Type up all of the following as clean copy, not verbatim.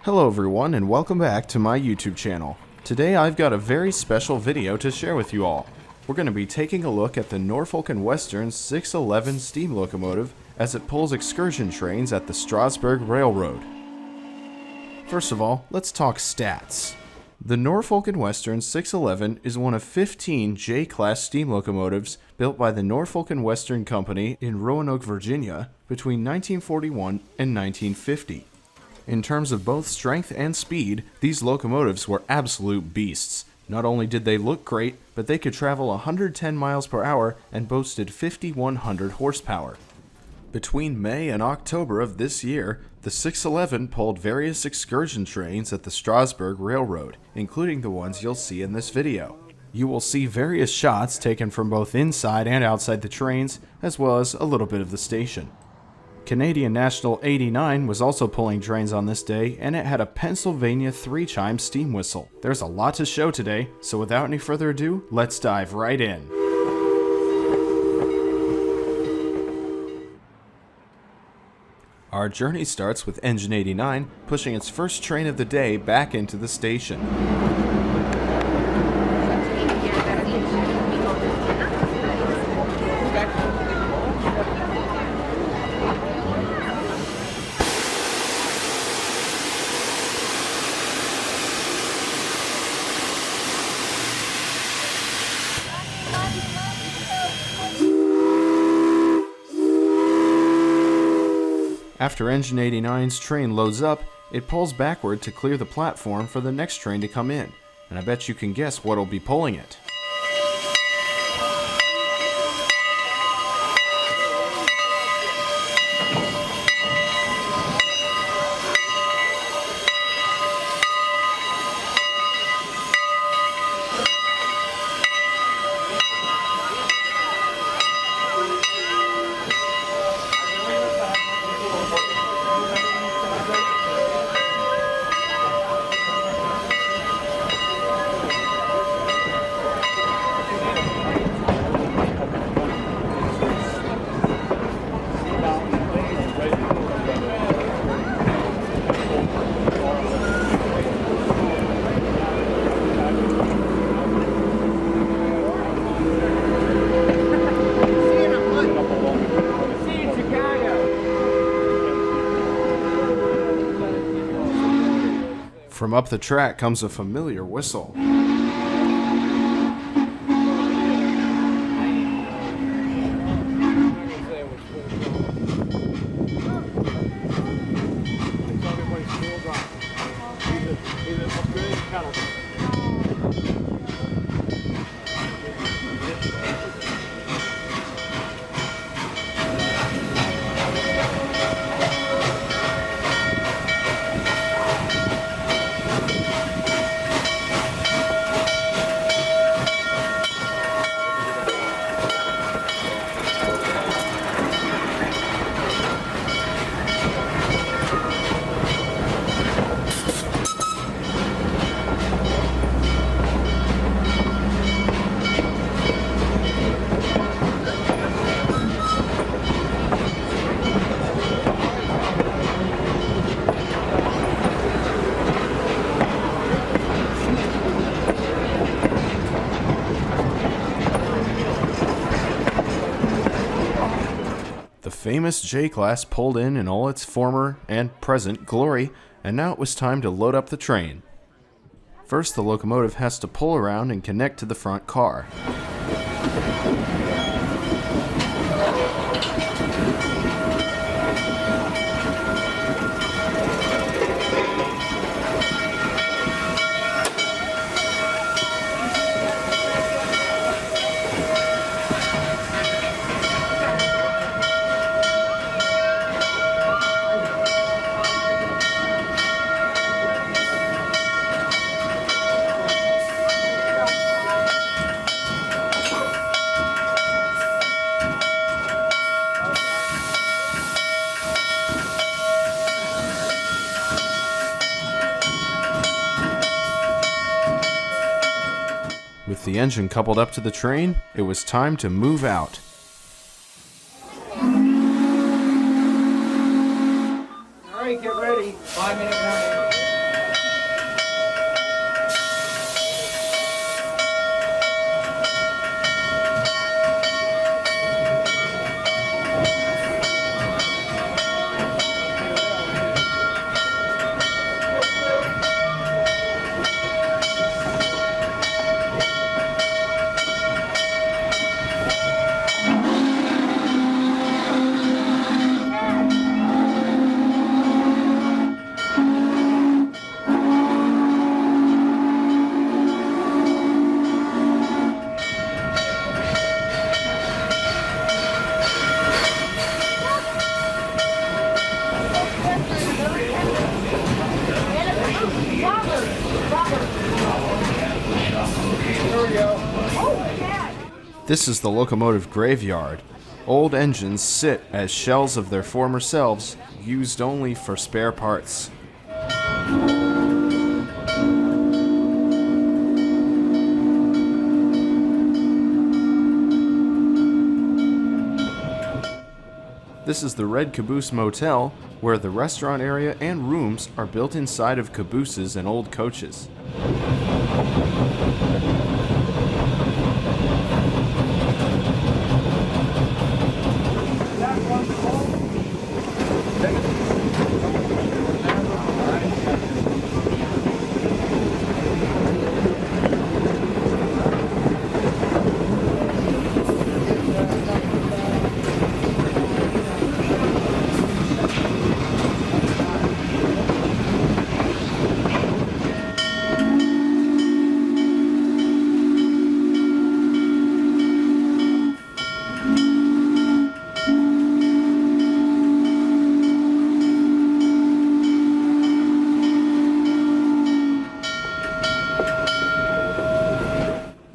Hello everyone and welcome back to my YouTube channel. Today I've got a very special video to share with you all. We're going to be taking a look at the Norfolk Western 611 steam locomotive as it pulls excursion trains at the Strasburg Railroad. First of all, let's talk stats. The Norfolk Western 611 is one of 15 J-class steam locomotives built by the Norfolk Western Company in Roanoke, Virginia between 1941 and 1950. In terms of both strength and speed, these locomotives were absolute beasts. Not only did they look great, but they could travel 110 miles per hour and boasted 5,100 horsepower. Between May and October of this year, the 611 pulled various excursion trains at the Strasburg Railroad, including the ones you'll see in this video. You will see various shots taken from both inside and outside the trains, as well as a little bit of the station. Canadian National 89 was also pulling trains on this day, and it had a Pennsylvania 3-chime steam whistle. There's a lot to show today, so without any further ado, let's dive right in. Our journey starts with Engine 89 pushing its first train of the day back into the station. After Engine 89's train loads up, it pulls backward to clear the platform for the next train to come in, and I bet you can guess what'll be pulling it. From up the track comes a familiar whistle. The famous J-Class pulled in all its former and present glory, and now it was time to load up the train. First, the locomotive has to pull around and connect to the front car. With the engine coupled up to the train, it was time to move out. All right, get ready. 5-minute warning. This is the locomotive graveyard. Old engines sit as shells of their former selves, used only for spare parts. This is the Red Caboose Motel, where the restaurant area and rooms are built inside of cabooses and old coaches.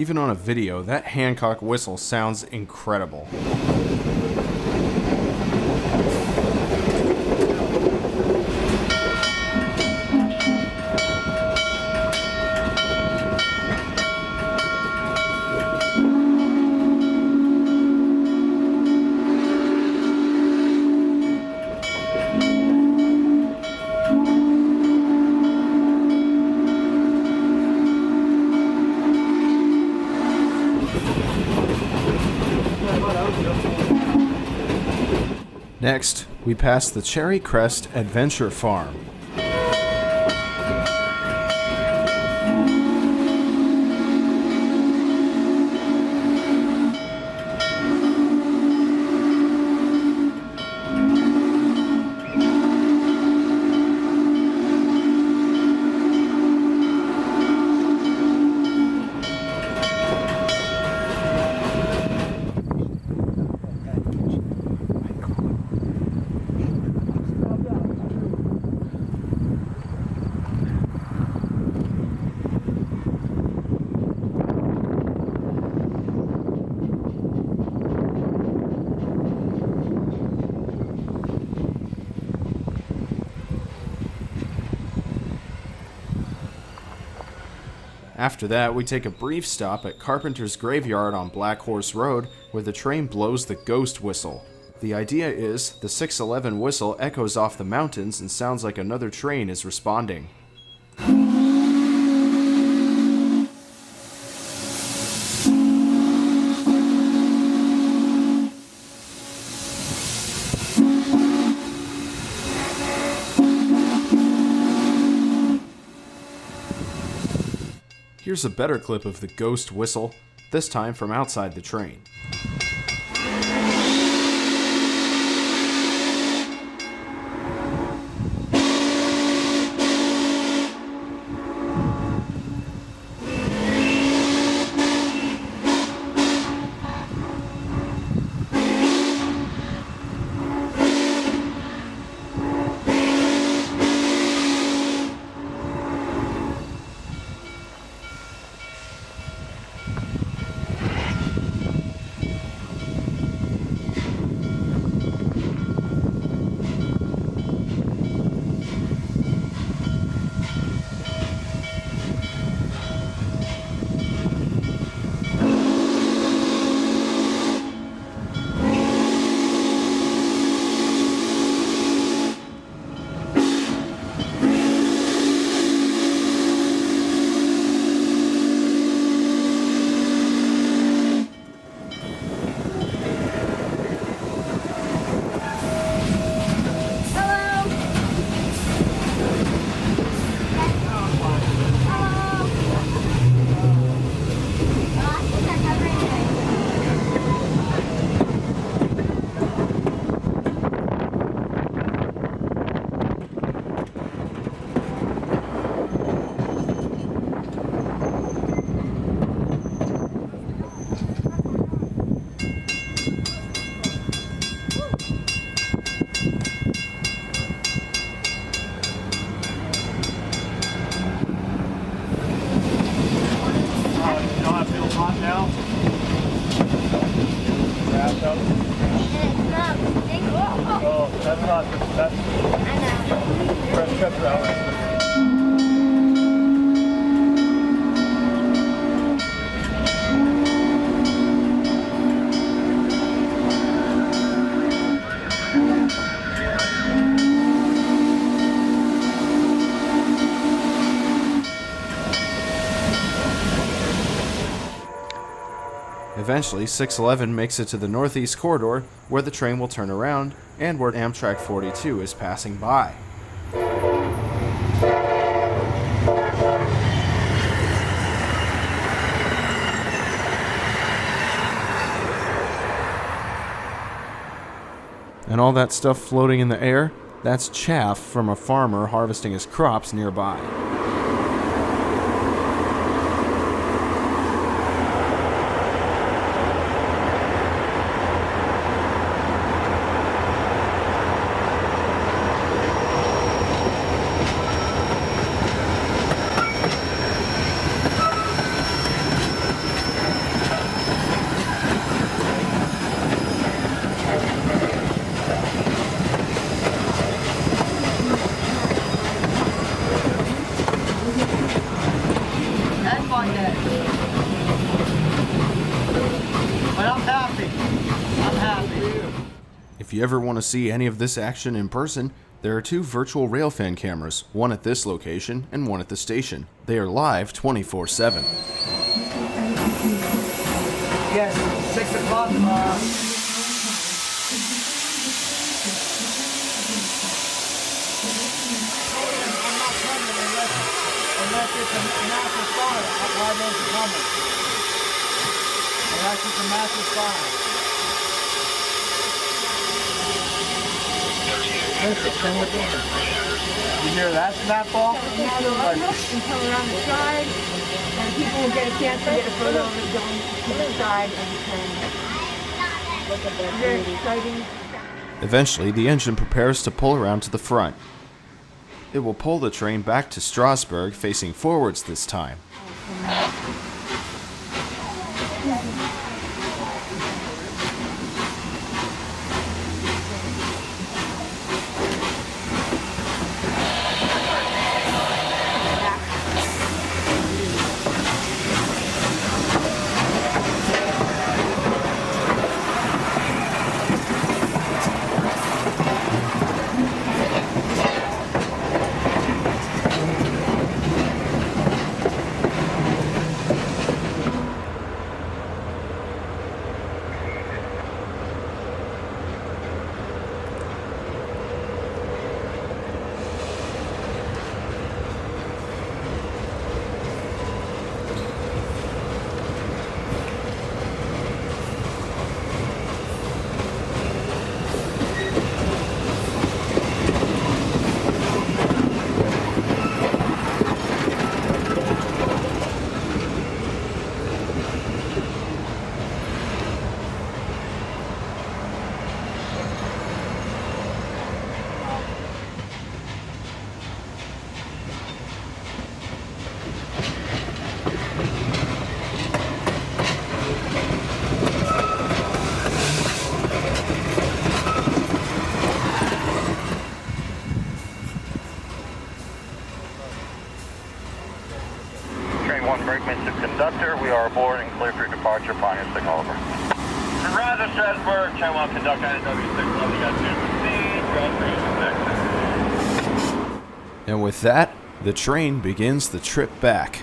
Even on a video, that Hancock whistle sounds incredible. Next, we pass the Cherry Crest Adventure Farm. After that, we take a brief stop at Carpenter's Graveyard on Black Horse Road, where the train blows the ghost whistle. The idea is, the 611 whistle echoes off the mountains and sounds like another train is responding. Here's a better clip of the ghost whistle, this time from outside the train. That's not the best. Crest Cut Railroad. Eventually, 611 makes it to the northeast corridor, where the train will turn around, and where Amtrak 42 is passing by. And all that stuff floating in the air, that's chaff from a farmer harvesting his crops nearby. If you ever want to see any of this action in person, there are 2 virtual railfan cameras, one at this location and one at the station. They are live 24/7. Yes, 6 o'clock tomorrow. Unless it's a massive fire, why don't you come? Unless it's a massive fire. You hear that snap-off? Now they'll look and come around the side, and people will get a chance to get a photo of it going to the side of the train. Very exciting. Eventually, the engine prepares to pull around to the front. It will pull the train back to Strasburg, facing forwards this time. Mr. Conductor, we are aboard and clear for departure. Final signal over. Roger, Strasburg, Train 1 Conductor, NW611, you got 2 proceed, And with that, the train begins the trip back.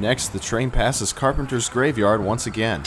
Next, the train passes Carpenter's Graveyard once again.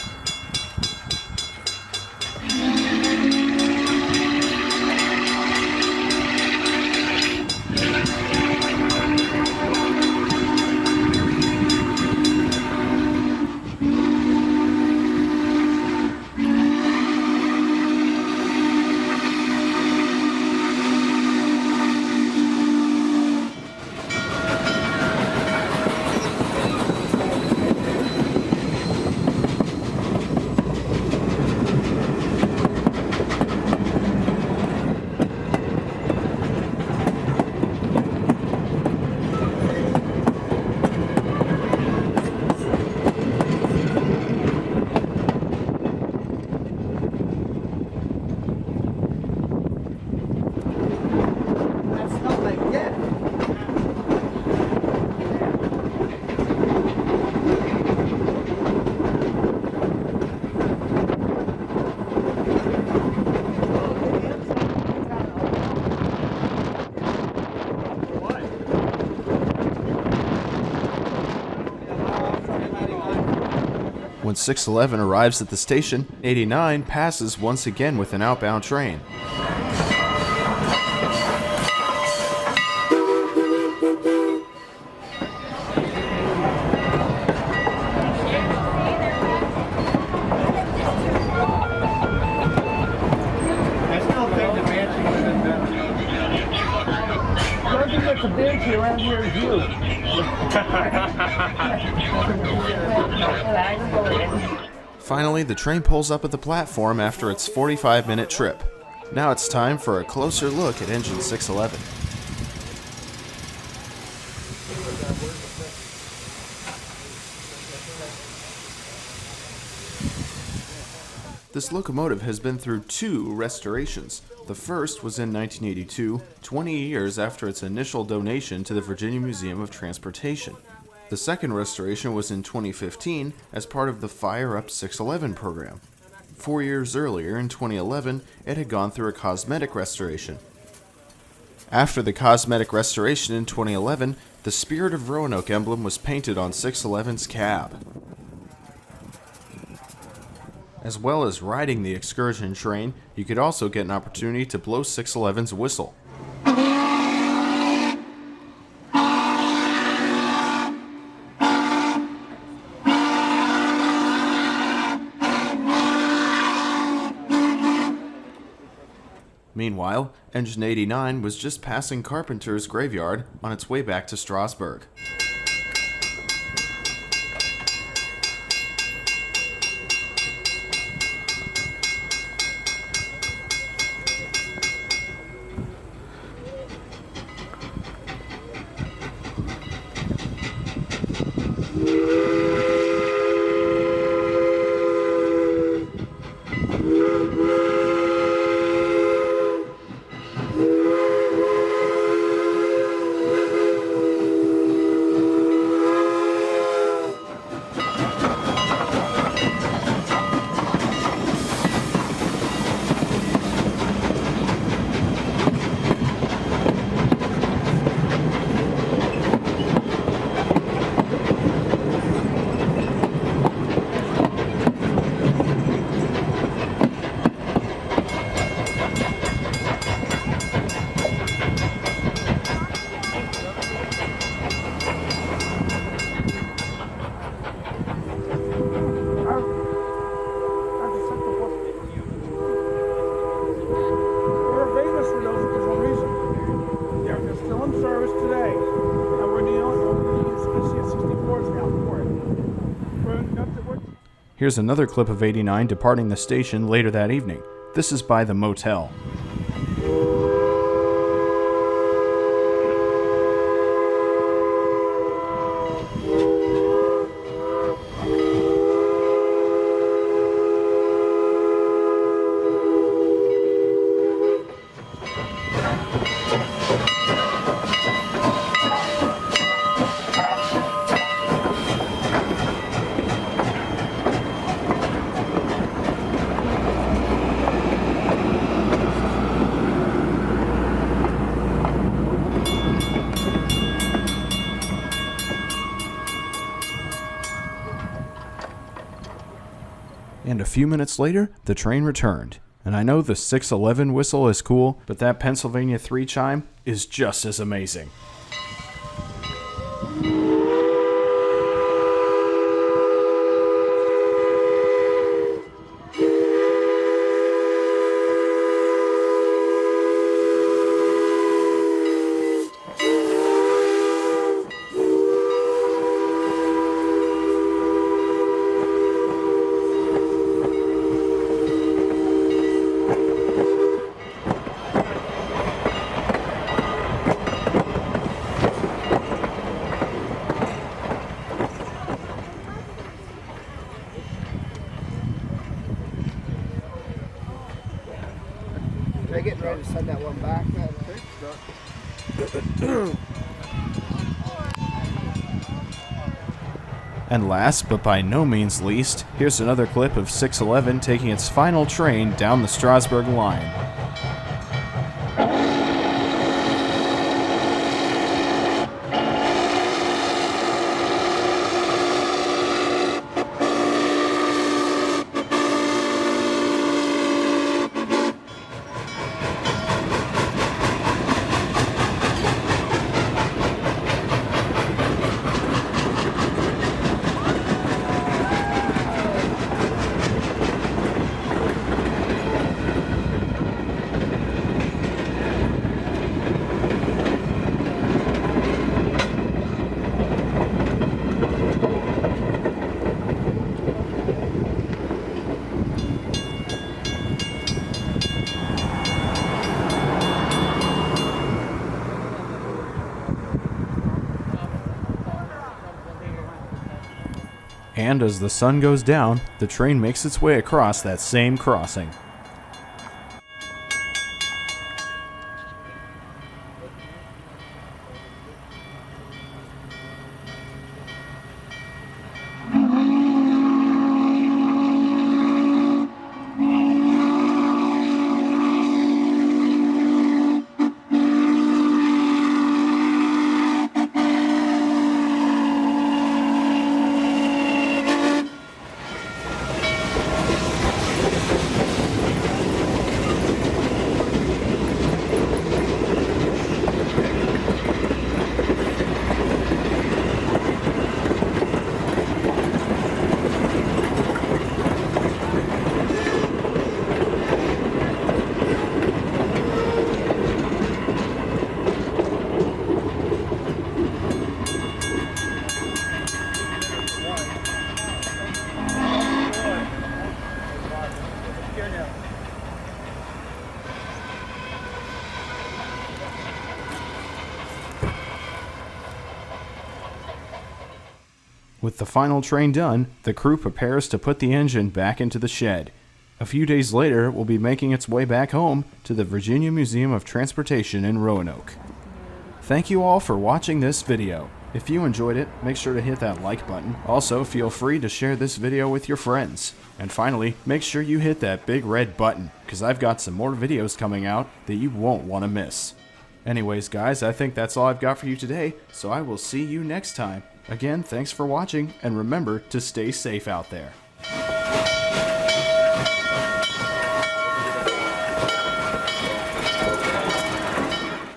When 611 arrives at the station, 89 passes once again with an outbound train. I still think the mansion would have been better. The only thing that's a fancy around here is you. Finally, the train pulls up at the platform after its 45-minute trip. Now it's time for a closer look at engine 611. This locomotive has been through 2 restorations. The first was in 1982, 20 years after its initial donation to the Virginia Museum of Transportation. The second restoration was in 2015 as part of the Fire Up 611 program. 4 years earlier, in 2011, it had gone through a cosmetic restoration. After the cosmetic restoration in 2011, the Spirit of Roanoke emblem was painted on 611's cab. As well as riding the excursion train, you could also get an opportunity to blow 611's whistle. Meanwhile, Engine 89 was just passing Carpenter's Graveyard on its way back to Strasburg. Here's another clip of 89 departing the station later that evening. This is by the Motel. And a few minutes later, the train returned. And I know the 6:11 whistle is cool, but that Pennsylvania 3 chime is just as amazing. They're getting ready to send that one back. And last, but by no means least, here's another clip of 6:11 taking its final train down the Strasburg line. And as the sun goes down, the train makes its way across that same crossing. With the final train done, the crew prepares to put the engine back into the shed. A few days later, it will be making its way back home to the Virginia Museum of Transportation in Roanoke. Thank you all for watching this video. If you enjoyed it, make sure to hit that like button. Also, feel free to share this video with your friends. And finally, make sure you hit that big red button, because I've got some more videos coming out that you won't want to miss. Anyways, guys, I think that's all I've got for you today, so I will see you next time. Again, thanks for watching, and remember to stay safe out there.